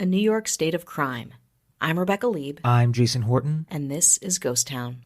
A New York State of Crime. I'm Rebecca Lieb. I'm Jason Horton. And this is Ghost Town.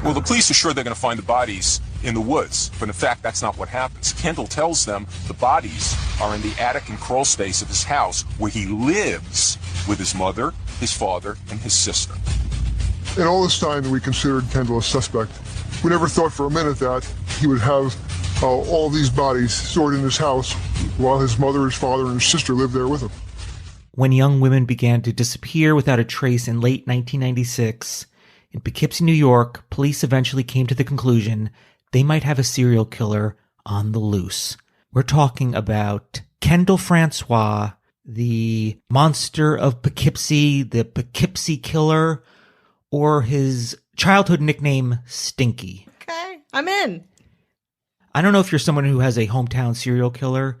Well, the police are sure they're going to find the bodies in the woods, but in fact, that's not what happens. Kendall tells them the bodies are in the attic and crawl space of his house, where he lives with his mother, his father, and his sister. And all this time, we considered Kendall a suspect. We never thought for a minute that he would have all these bodies stored in his house while his mother, his father, and his sister lived there with him. When young women began to disappear without a trace in late 1996, in Poughkeepsie, New York, police eventually came to the conclusion they might have a serial killer on the loose. We're talking about Kendall Francois, the monster of Poughkeepsie, the Poughkeepsie Killer, or his childhood nickname, Stinky. Okay, I'm in. I don't know if you're someone who has a hometown serial killer,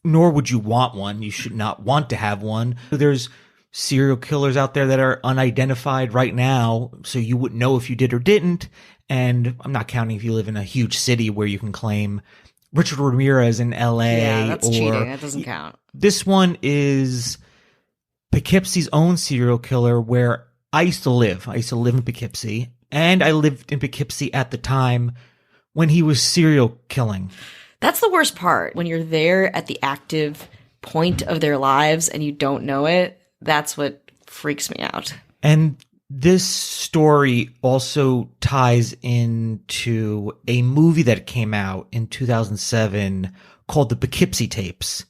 nor would you want one. You should not want to have one. There's serial killers out there that are unidentified right now, so you wouldn't know if you did or didn't. And I'm not counting if you live in a huge city where you can claim Richard Ramirez in LA. Yeah, that's or cheating. That doesn't count. This one is Poughkeepsie's own serial killer, where I used to live. I used to live in Poughkeepsie, and I lived in Poughkeepsie at the time when he was serial killing. That's the worst part. When you're there at the active point of their lives and you don't know it, that's what freaks me out. And this story also ties into a movie that came out in 2007 called The Poughkeepsie Tapes.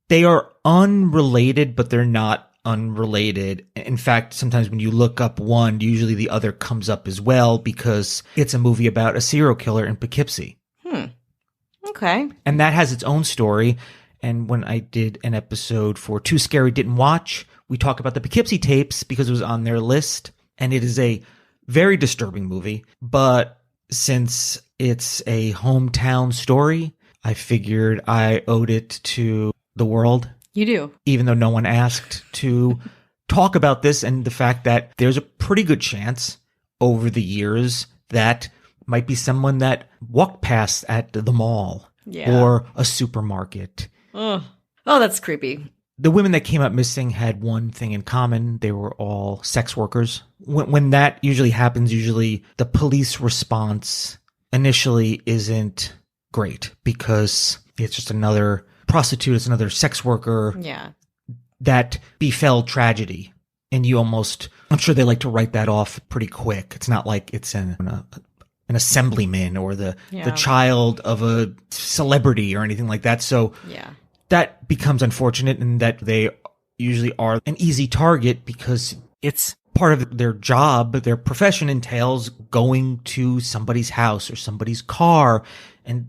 They are unrelated, but they're not unrelated. In fact, sometimes when you look up one, usually the other comes up as well, because it's a movie about a serial killer in Poughkeepsie. Okay. And that has its own story. And when I did an episode for Too Scary Didn't Watch, we talk about the Poughkeepsie Tapes because it was on their list. And it is a very disturbing movie. But since it's a hometown story, I figured I owed it to the world. You do. Even though no one asked to talk about this, and the fact that there's a pretty good chance over the years that might be someone that walked past at the mall or a supermarket. Oh, that's creepy. The women that came up missing had one thing in common. They were all sex workers. When that usually happens, usually the police response initially isn't great, because it's just another prostitute, it's another sex worker that befell tragedy. And you almost, I'm sure they like to write that off pretty quick. It's not like it's an assemblyman or the child of a celebrity or anything like that. So that becomes unfortunate, in that they usually are an easy target because it's part of their job. Their profession entails going to somebody's house or somebody's car, and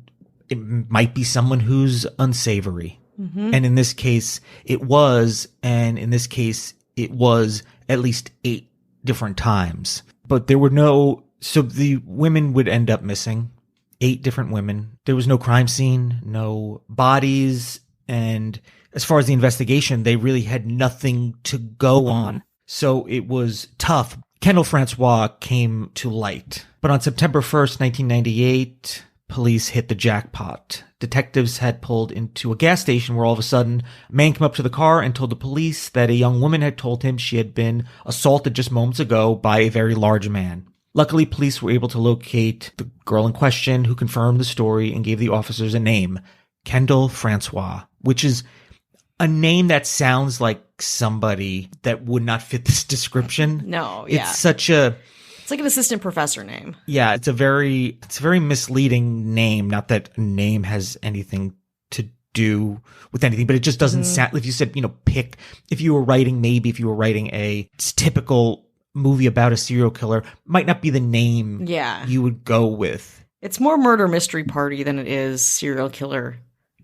it might be someone who's unsavory. Mm-hmm. And in this case, it was. And in this case, it was at least 8 different times. But there were no... So the women would end up missing. 8 different women. There was no crime scene, no bodies. And as far as the investigation, they really had nothing to go on. So it was tough. Kendall Francois came to light. But on September 1st, 1998, police hit the jackpot. Detectives had pulled into a gas station where all of a sudden a man came up to the car and told the police that a young woman had told him she had been assaulted just moments ago by a very large man. Luckily, police were able to locate the girl in question, who confirmed the story and gave the officers a name, Kendall Francois, which is a name that sounds like somebody that would not fit this description. No, yeah. It's like an assistant professor name. Yeah, it's a very misleading name. Not that a name has anything to do with anything, but it just doesn't sound, if you said, if you were writing a typical movie about a serial killer, might not be the name you would go with. It's more murder mystery party than it is serial killer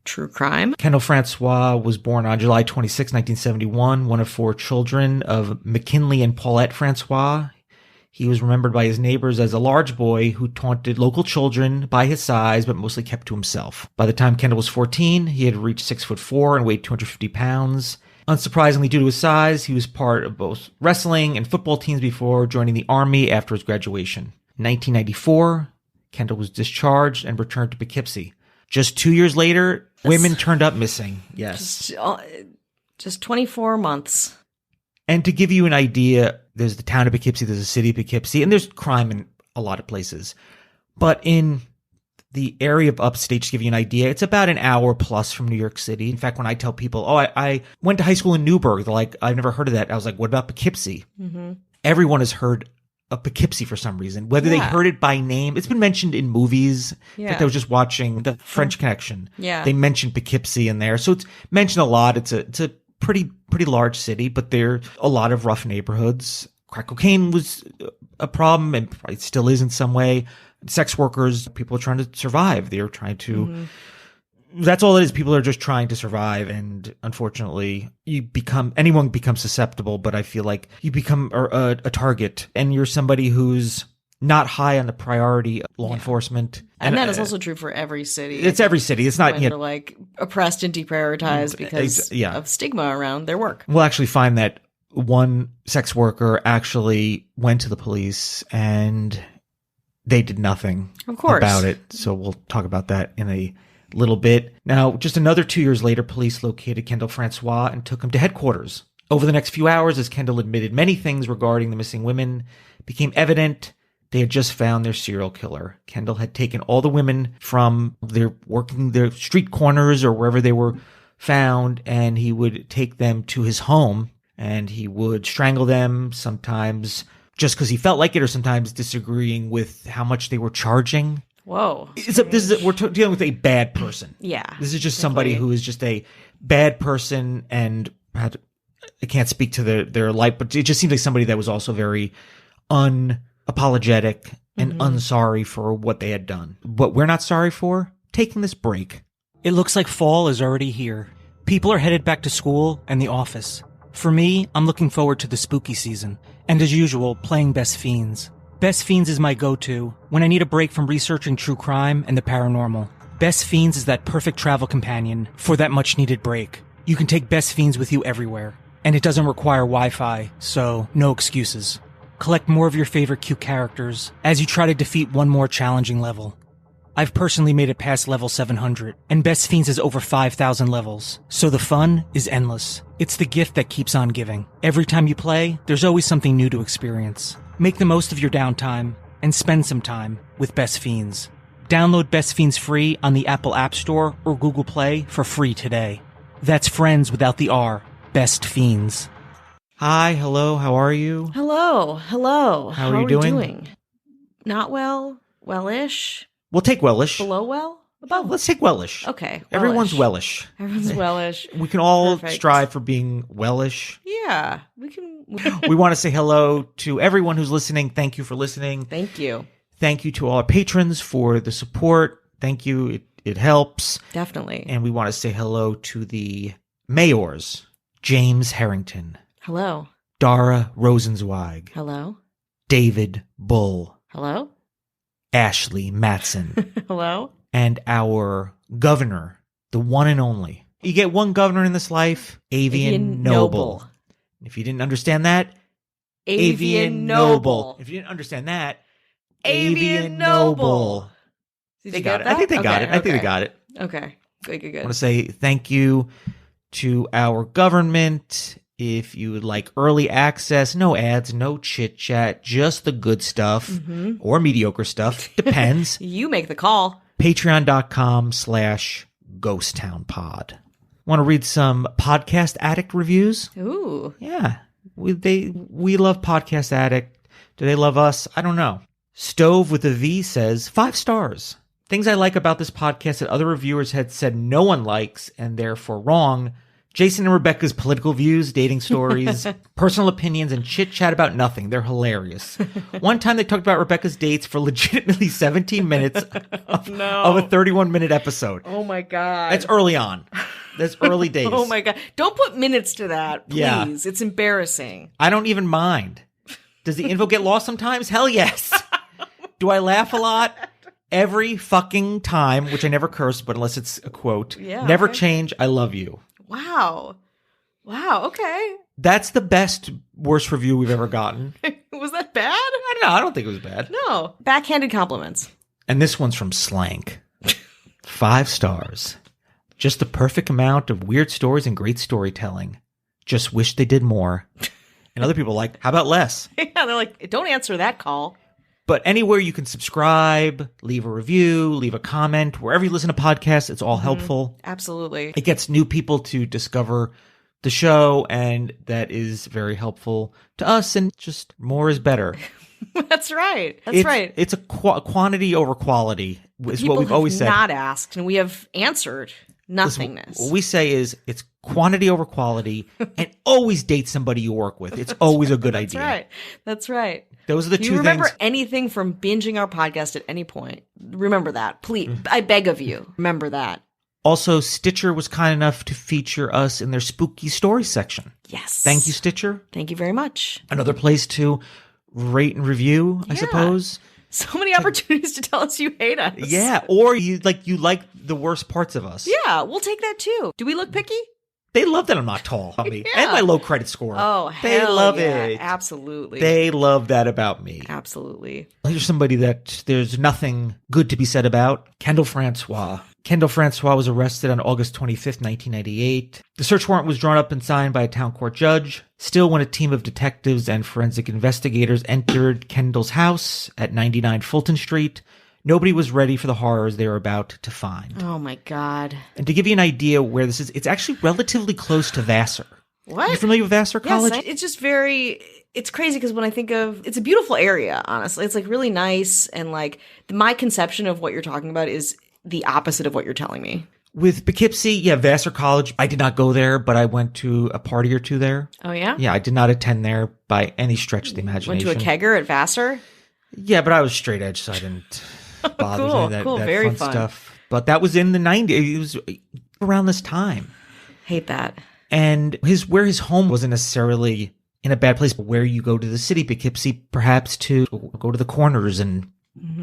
true crime. Kendall Francois was born on July 26, 1971, one of 4 children of McKinley and Paulette Francois. He was remembered by his neighbors as a large boy who taunted local children by his size, but mostly kept to himself. By the time Kendall was 14, he had reached 6'4" and weighed 250 pounds. Unsurprisingly, due to his size, he was part of both wrestling and football teams before joining the Army after his graduation. In 1994, Kendall was discharged and returned to Poughkeepsie. Just 2 years later, women turned up missing. Yes. Just 24 months. And to give you an idea, there's the town of Poughkeepsie, there's the city of Poughkeepsie, and there's crime in a lot of places. But in the area of upstate, to give you an idea, it's about an hour plus from New York City. In fact, when I tell people, I went to high school in Newburgh, they're like, I've never heard of that. I was like, what about Poughkeepsie? Mm-hmm. Everyone has heard of Poughkeepsie for some reason. Whether they heard it by name, it's been mentioned in movies. In fact, I was just watching The French Connection. Yeah. They mentioned Poughkeepsie in there. So it's mentioned a lot. It's a pretty large city, but there are a lot of rough neighborhoods. Crack cocaine was a problem and probably still is in some way. Sex workers, people are trying to survive. They're trying to, that's all it is. People are just trying to survive. And unfortunately, anyone becomes susceptible, but I feel like you become a target and you're somebody who's not high on the priority of law enforcement. And that is also true for every city. It's every city. It's not, they're like oppressed and deprioritized because of stigma around their work. We'll actually find that one sex worker actually went to the police and they did nothing about it. So we'll talk about that in a little bit. Now, just another 2 years later, police located Kendall Francois and took him to headquarters. Over the next few hours, as Kendall admitted many things regarding the missing women, became evident they had just found their serial killer. Kendall had taken all the women from their street corners or wherever they were found, and he would take them to his home, and he would strangle them, sometimes just because he felt like it, or sometimes disagreeing with how much they were charging. Whoa. We're dealing with a bad person. Yeah. This is just somebody who is just a bad person, and I can't speak to their life, but it just seems like somebody that was also very unapologetic and unsorry for what they had done. What we're not sorry for, taking this break. It looks like fall is already here. People are headed back to school and the office. For me, I'm looking forward to the spooky season, and as usual, playing Best Fiends. Best Fiends is my go-to when I need a break from researching true crime and the paranormal. Best Fiends is that perfect travel companion for that much-needed break. You can take Best Fiends with you everywhere, and it doesn't require Wi-Fi, so no excuses. Collect more of your favorite cute characters as you try to defeat one more challenging level. I've personally made it past level 700, and Best Fiends has over 5,000 levels, so the fun is endless. It's the gift that keeps on giving. Every time you play, there's always something new to experience. Make the most of your downtime, and spend some time with Best Fiends. Download Best Fiends free on the Apple App Store or Google Play for free today. That's friends without the R. Best Fiends. Hi, hello, how are you? Hello. How are you doing? Not well, well-ish. We'll take wellish. Below well? Above. Let's take wellish. Okay. Everyone's wellish. Everyone's wellish. We can all strive for being wellish. Yeah, we can. We want to say hello to everyone who's listening. Thank you for listening. Thank you. Thank you to all our patrons for the support. Thank you. It helps. Definitely. And we want to say hello to the mayors. James Harrington. Hello. Dara Rosenzweig. Hello. David Bull. Hello. Ashley Matson. Hello. And our governor, the one and only. You get one governor in this life, Avian Noble. If you didn't understand that, Avian Noble. If you didn't understand that, Avian Noble. They got it. I think they got it. I think they got it. Okay. Good. I want to say thank you to our government. If you would like early access, no ads, no chit chat, just the good stuff or mediocre stuff. Depends. You make the call. Patreon.com/GhostTownPod. Want to read some Podcast Addict reviews? Ooh. Yeah. We love Podcast Addict. Do they love us? I don't know. Stove with a V says 5 stars. Things I like about this podcast that other reviewers had said no one likes and therefore wrong. Jason and Rebecca's political views, dating stories, personal opinions, and chit-chat about nothing. They're hilarious. One time they talked about Rebecca's dates for legitimately 17 minutes of a 31-minute episode. Oh, my God. That's early on. That's early days. Oh, my God. Don't put minutes to that, please. Yeah. It's embarrassing. I don't even mind. Does the info get lost sometimes? Hell yes. Do I laugh a lot? Every fucking time, which I never curse, but unless it's a quote. Yeah, never change, I love you. Wow. Wow, okay. That's the best, worst review we've ever gotten. Was that bad? I don't know. I don't think it was bad. No. Backhanded compliments. And this one's from Slank. 5 stars. Just the perfect amount of weird stories and great storytelling. Just wish they did more. And other people are like, how about less? Yeah, they're like, don't answer that call. But anywhere you can subscribe, leave a review, leave a comment, wherever you listen to podcasts, it's all helpful. Absolutely. It gets new people to discover the show, and that is very helpful to us, and just more is better. That's right. That's right. It's a quantity over quality is People what we've always have said. not asked, and we have answered nothingness. What we say is it's quantity over quality, and always date somebody you work with. It's always a good idea. That's right. That's right. Those are the If two you remember things. anything from binging our podcast at any point, remember that. Please, I beg of you, remember that. Also, Stitcher was kind enough to feature us in their spooky story section. Yes. Thank you, Stitcher. Thank you very much. Another place to rate and review, I Yeah. suppose. So many opportunities to tell us you hate us. Yeah, or you like the worst parts of us. Yeah, we'll take that too. Do we look picky? They love that I'm not tall on me. Yeah. And my low credit score. Oh, they hell love yeah. it. Absolutely. They love that about me. Absolutely. Here's somebody that there's nothing good to be said about. Kendall Francois. Kendall Francois was arrested on August 25th, 1998. The search warrant was drawn up and signed by a town court judge. Still, when a team of detectives and forensic investigators entered Kendall's house at 99 Fulton Street, nobody was ready for the horrors they were about to find. Oh my God. And to give you an idea where this is, it's actually relatively close to Vassar. What? You familiar with Vassar College? Yes, it's just very, it's crazy because when I think of, it's a beautiful area, honestly. It's like really nice. And like my conception of what you're talking about is the opposite of what you're telling me. With Poughkeepsie, yeah, Vassar College. I did not go there, but I went to a party or two there. Oh, yeah? Yeah, I did not attend there by any stretch of the imagination. Went to a kegger at Vassar? Yeah, but I was straight edge, so I didn't bother Cool, with that, cool, that very fun fun. stuff. But that was in the 90s. It was around this time. Hate that. And where his home wasn't necessarily in a bad place, but where you go to the city, Poughkeepsie, perhaps to go to the corners and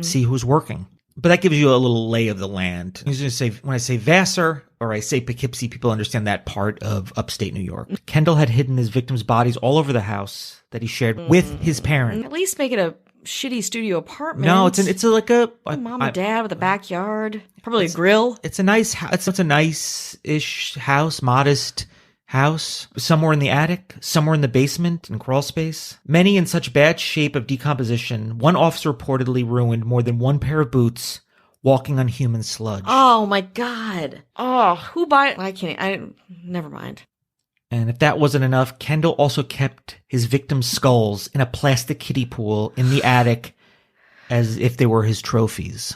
see who's working. But that gives you a little lay of the land. I was going to say, when I say Vassar or I say Poughkeepsie, people understand that part of upstate New York. Kendall had hidden his victims' bodies all over the house that he shared with his parents. At least make it a shitty studio apartment. No, it's like a mom and dad with a backyard. Probably a grill. It's a nice house. It's a nice-ish house, modest house. Somewhere in the attic, somewhere in the basement, in crawl space. Many in such bad shape of decomposition. One officer reportedly ruined more than one pair of boots walking on human sludge. Oh my God. Oh, who buy? Never mind. And if that wasn't enough, Kendall also kept his victims' skulls in a plastic kiddie pool in the attic as if they were his trophies.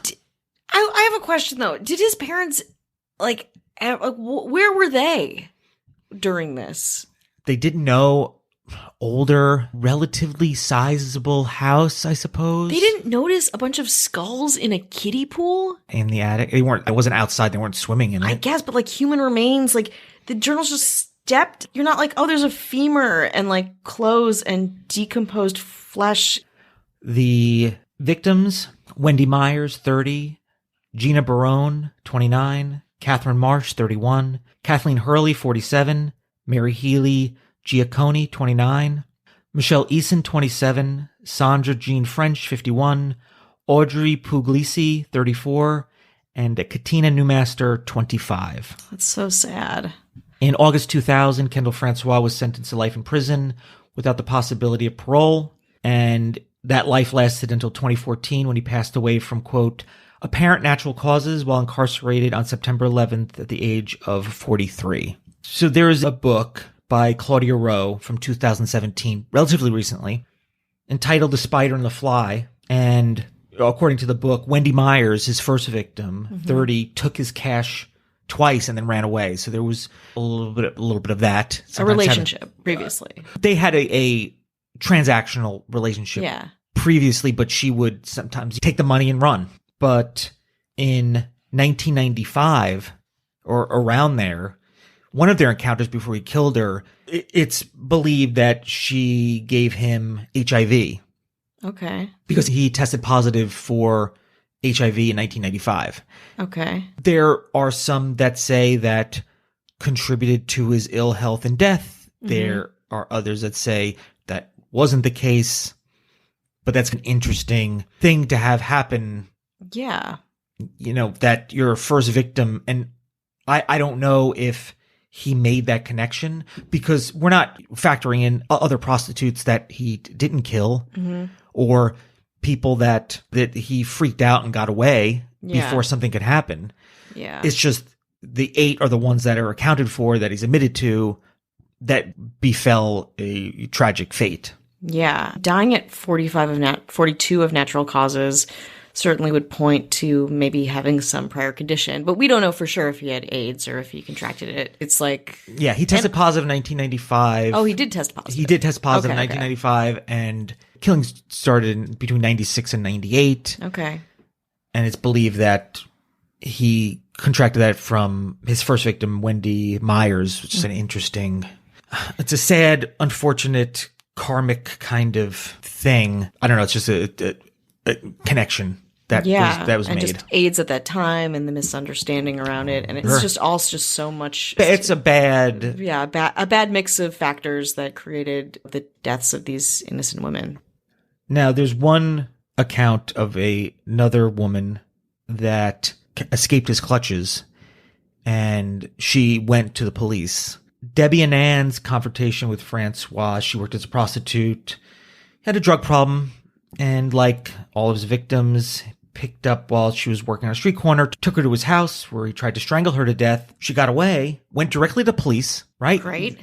I have a question though. Did his parents, where were they during this? They didn't know. Older, relatively sizable house, I suppose. They didn't notice a bunch of skulls in a kiddie pool? In the attic. It wasn't outside. They weren't swimming in it. I guess, but like human remains, like the journals just stepped. You're not like, oh, there's a femur and like clothes and decomposed flesh. The victims, Wendy Myers, 30, Gina Barone, 29, Catherine Marsh, 31, Kathleen Hurley, 47, Mary Healy Giacconi, 29, Michelle Eason, 27, Sandra Jean French, 51, Audrey Puglisi, 34, and Katina Newmaster, 25. That's so sad. In August 2000, Kendall Francois was sentenced to life in prison without the possibility of parole, and that life lasted until 2014 when he passed away from, quote, apparent natural causes while incarcerated on September 11th at the age of 43. So there is a book by Claudia Rowe from 2017, relatively recently, entitled The Spider and the Fly. And according to the book, Wendy Myers, his first victim, 30, took his cash twice and then ran away. So there was a little bit of that. A relationship previously. They had a transactional relationship previously, but she would sometimes take the money and run. But in 1995 or around there, one of their encounters before he killed her, it's believed that she gave him HIV. Okay. Because he tested positive for HIV in 1995. Okay. There are some that say that contributed to his ill health and death. There are others that say that wasn't the case, but that's an interesting thing to have happen. Yeah. You know, that your first victim, and I don't know if he made that connection, because we're not factoring in other prostitutes that he didn't kill or people that he freaked out and got away before something could happen. Yeah. It's just the 8 are the ones that are accounted for, that he's admitted to, that befell a tragic fate. Yeah. Dying at 42 of natural causes certainly would point to maybe having some prior condition, but we don't know for sure if he had AIDS or if he contracted it. It's like... Yeah, he tested positive in 1995. Oh, he did test positive. He did test positive in Okay. 1995, and killings started between 96 and 98. Okay. And it's believed that he contracted that from his first victim, Wendy Myers, which is an interesting... It's a sad, unfortunate, karmic kind of thing. I don't know, it's just a connection that was and made. just AIDS at that time and the misunderstanding around it, and it's just all just so much. It's a bad, a bad mix of factors that created the deaths of these innocent women. Now, there's one account of another woman that escaped his clutches, and she went to the police. Debbie Annan's confrontation with Francois, she worked as a prostitute, had a drug problem, and like all of his victims, picked up while she was working on a street corner, took her to his house where he tried to strangle her to death. She got away, went directly to police, right? Great.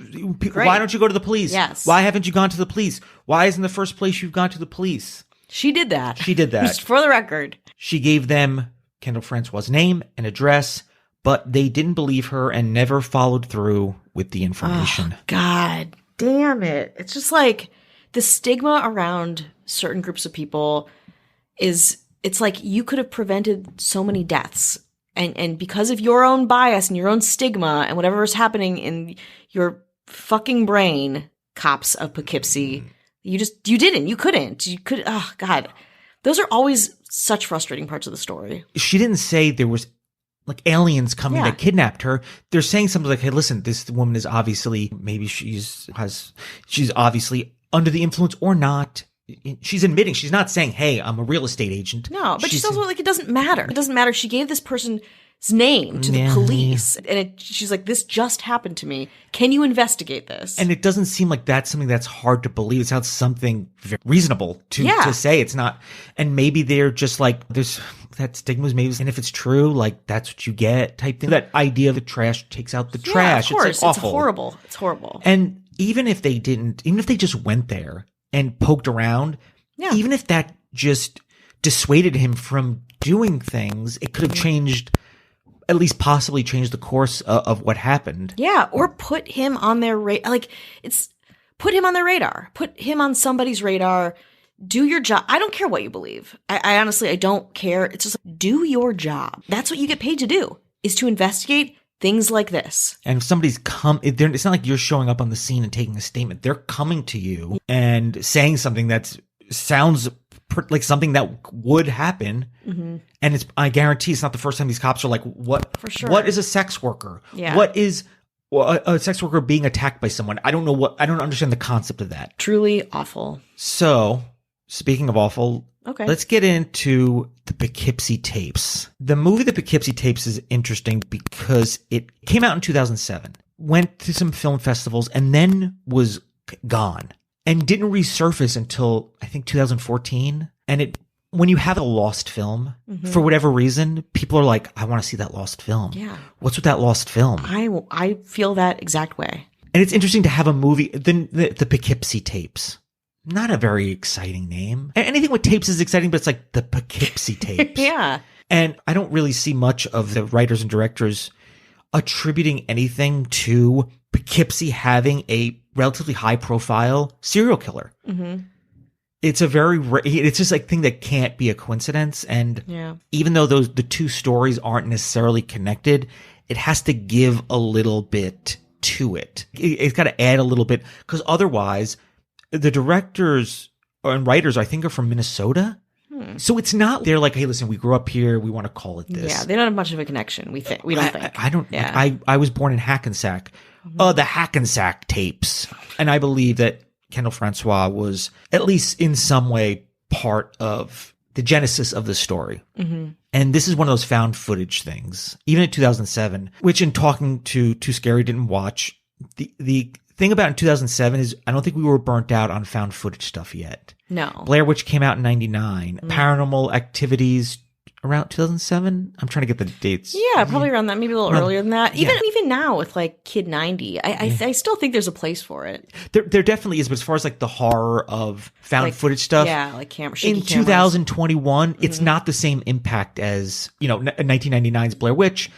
Why don't you go to the police? Yes. Why haven't you gone to the police? Why isn't the first place you've gone to the police? She did that. She did that. Just for the record. She gave them Kendall Francois' name and address, but they didn't believe her and never followed through with the information. Oh, God damn it. It's just like the stigma around certain groups of people it's like you could have prevented so many deaths. And because of your own bias and your own stigma and whatever is happening in your fucking brain, cops of Poughkeepsie, you didn't. You couldn't. You could. Oh, God. Those are always such frustrating parts of the story. She didn't say there was like aliens coming that kidnapped her. They're saying something like, hey, listen, this woman is obviously, maybe she's obviously under the influence or not. She's admitting, she's not saying, hey, I'm a real estate agent. No, but she's also like, it doesn't matter. It doesn't matter. She gave this person's name to the police. And she's like, this just happened to me. Can you investigate this? And it doesn't seem like that's something that's hard to believe. It sounds something very reasonable to say. It's not. And maybe they're just like, there's that stigma, maybe. And if it's true, like that's what you get type thing. That idea of the trash takes out the trash. Of course. It's like awful. Horrible. It's horrible. And even if they just went there and poked around, even if that just dissuaded him from doing things, it could have changed, at least possibly changed the course of what happened. Yeah, or put him on their radar. Put him on their radar. Put him on somebody's radar. Do your job. I don't care what you believe. I honestly, I don't care. It's just do your job. That's what you get paid to do, is to investigate things like this. And if somebody's it's not like you're showing up on the scene and taking a statement. They're coming to you and saying something that sounds like something that would happen. Mm-hmm. And I guarantee it's not the first time these cops are like, what? For sure. What is a sex worker? Yeah. What is a sex worker being attacked by someone? I don't understand the concept of that. Truly awful. So, speaking of awful, okay, let's get into the Poughkeepsie tapes. The movie The Poughkeepsie Tapes is interesting because it came out in 2007, went to some film festivals, and then was gone and didn't resurface until I think 2014. And when you have a lost film, for whatever reason, people are like, I want to see that lost film. Yeah. What's with that lost film? I feel that exact way. And it's interesting to have a movie, the Poughkeepsie Tapes. Not a very exciting name. Anything with tapes is exciting, but it's like the Poughkeepsie Tapes. Yeah. And I don't really see much of the writers and directors attributing anything to Poughkeepsie having a relatively high profile serial killer. Mm-hmm. It's it's just like thing that can't be a coincidence. And even though the two stories aren't necessarily connected, it has to give a little bit to it. It's got to add a little bit, because otherwise the directors and writers, I think, are from Minnesota. So it's not they're like, hey, listen, we grew up here. We want to call it this. Yeah, they don't have much of a connection. We don't think. I don't. Yeah. I was born in Hackensack. The Hackensack tapes, and I believe that Kendall Francois was at least in some way part of the genesis of the story. And this is one of those found footage things, even in 2007, which in talking to Too Scary didn't watch. The thing about in 2007 is I don't think we were burnt out on found footage stuff yet. No. Blair Witch came out in 99. Paranormal Activities around 2007. I'm trying to get the dates. Yeah, probably around that, maybe a little earlier than that. Even now with like Kid 90, I still think there's a place for it. There definitely is, but as far as like the horror of found footage stuff, yeah, like in shaky 2021, it's not the same impact as 1999's Blair Witch,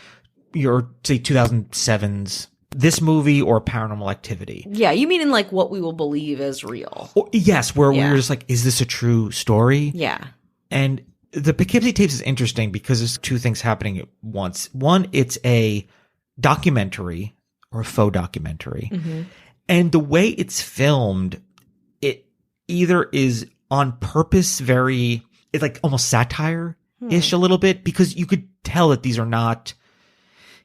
or say 2007's this movie or Paranormal Activity. Yeah, you mean in like what we will believe as real? Yes, where we're just like, is this a true story? Yeah, and the Poughkeepsie tapes is interesting because there's two things happening at once. One, it's a documentary or a faux documentary. And the way it's filmed, it either is on purpose it's like almost satire-ish a little bit, because you could tell that these are not,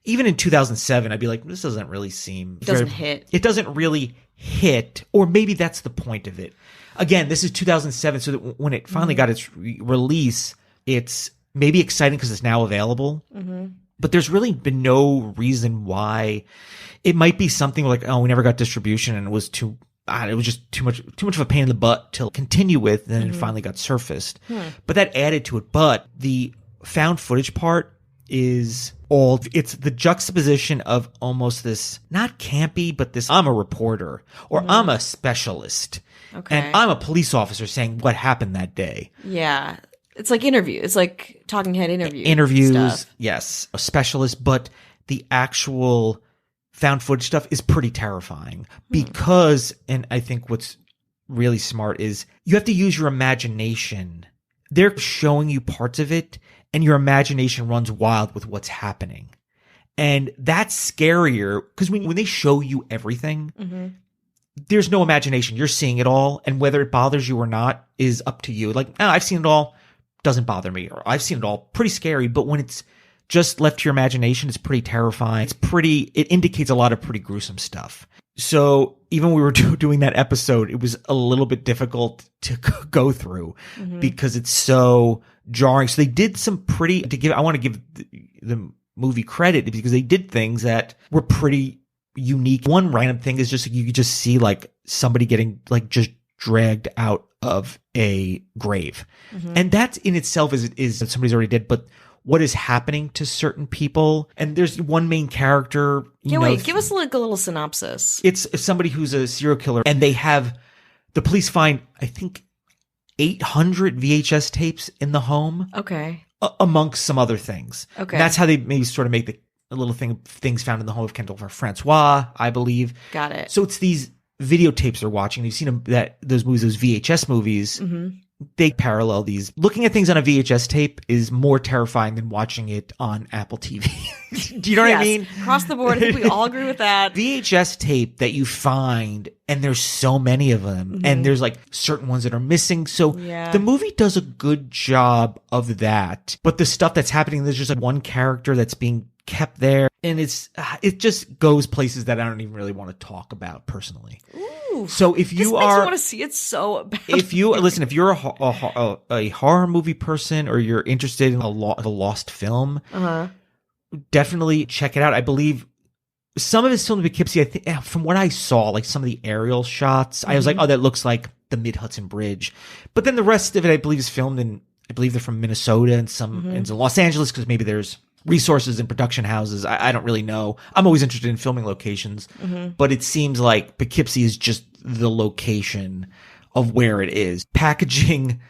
even in 2007, I'd be like, this doesn't really seem. It doesn't hit. It doesn't really hit, or maybe that's the point of it. Again, this is 2007, so that when it finally got its release, it's maybe exciting because it's now available. But there's really been no reason why. It might be something like, oh, we never got distribution and it was just too much of a pain in the butt to continue with, and then it finally got surfaced. But that added to it. But the found footage part is it's the juxtaposition of almost this, not campy, but this, I'm a reporter or I'm a specialist. Okay. And I'm a police officer saying what happened that day. Yeah. It's like interview. It's like talking head interviews. Stuff. Yes. A specialist, but the actual found footage stuff is pretty terrifying because, and I think what's really smart is you have to use your imagination. They're showing you parts of it and your imagination runs wild with what's happening. And that's scarier because when they show you everything, there's no imagination. You're seeing it all. And whether it bothers you or not is up to you. Like, oh, I've seen it all. Doesn't bother me. Or I've seen it all. Pretty scary. But when it's just left to your imagination, it's pretty terrifying. It indicates a lot of pretty gruesome stuff. So even when we were doing that episode, it was a little bit difficult to go through because it's so jarring. So they did some I want to give the movie credit because they did things that were pretty unique. One random thing is just, you could just see like somebody getting like just dragged out of a grave. And that in itself is somebody's already dead, but what is happening to certain people. And there's one main character. Give us like a little synopsis. It's somebody who's a serial killer, and the police find, I think, 800 VHS tapes in the home. Okay. Amongst some other things. Okay. And that's how they maybe sort of make a little thing of things found in the home of Kendall Francois, I believe. Got it. So it's these videotapes they're watching. You've seen those VHS movies. They parallel these. Looking at things on a VHS tape is more terrifying than watching it on Apple TV. Do you know what I mean? Across the board, I think we all agree with that. VHS tape that you find, and there's so many of them, and there's like certain ones that are missing. So the movie does a good job of that. But the stuff that's happening, there's just like one character that's being kept there, and it just goes places that I don't even really want to talk about personally. Ooh, so if you want to see it so bad. If you're a horror movie person, or you're interested in a lost film, definitely check it out. I believe some of it's filmed in Poughkeepsie. I think from what I saw, like some of the aerial shots, I was like, oh, that looks like the Mid-Hudson Bridge. But then the rest of it, I believe, is filmed I believe they're from Minnesota and some in Los Angeles, because maybe there's resources and production houses. I don't really know. I'm always interested in filming locations, but it seems like Poughkeepsie is just the location of where it is. Packaging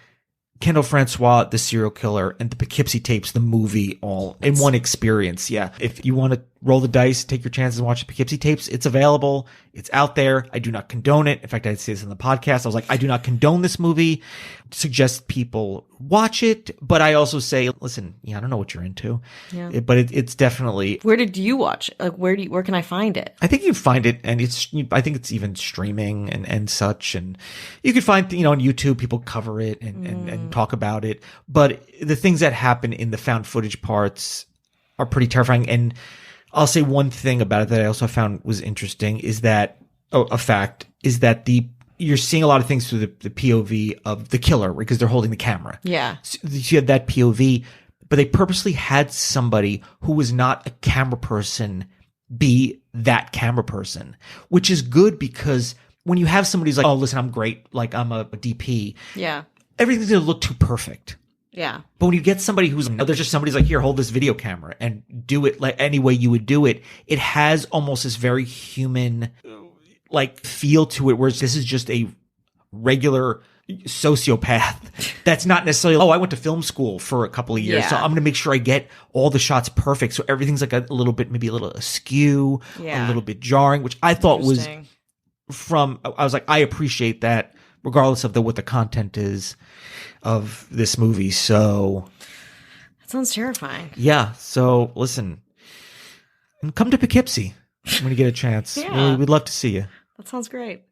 Kendall Francois, the serial killer, and the Poughkeepsie tapes, the movie, all in one experience. Yeah. If you want to roll the dice, take your chances and watch the Poughkeepsie tapes, it's available. It's out there. I do not condone it. In fact, I'd say this in the podcast. I was like, I do not condone this movie. Suggest people watch it, but I also say, listen, I don't know what you're into, but it's definitely. Where did you watch? Like, where can I find it? I think you find it, and I think it's even streaming and such, and you can find, on YouTube, people cover it and talk about it. But the things that happen in the found footage parts are pretty terrifying. And I'll say one thing about it that I also found was interesting is that a fact is that you're seeing a lot of things through the POV of the killer because they're holding the camera. Yeah. So you have that POV, but they purposely had somebody who was not a camera person be that camera person, which is good because when you have somebody who's like, oh, listen, I'm great. Like I'm a DP. Yeah. Everything's going to look too perfect. Yeah. But when you get somebody there's just somebody's like, here, hold this video camera and do it like any way you would do it. It has almost this very human like feel to it, whereas this is just a regular sociopath that's not necessarily, oh, I went to film school for a couple of years, so I'm going to make sure I get all the shots perfect. So everything's like a little bit, maybe a little askew, a little bit jarring, which I thought was I was like, I appreciate that regardless of what the content is of this movie. So that sounds terrifying. Yeah. So listen, and come to Poughkeepsie when you get a chance. We'd love to see you. That sounds great.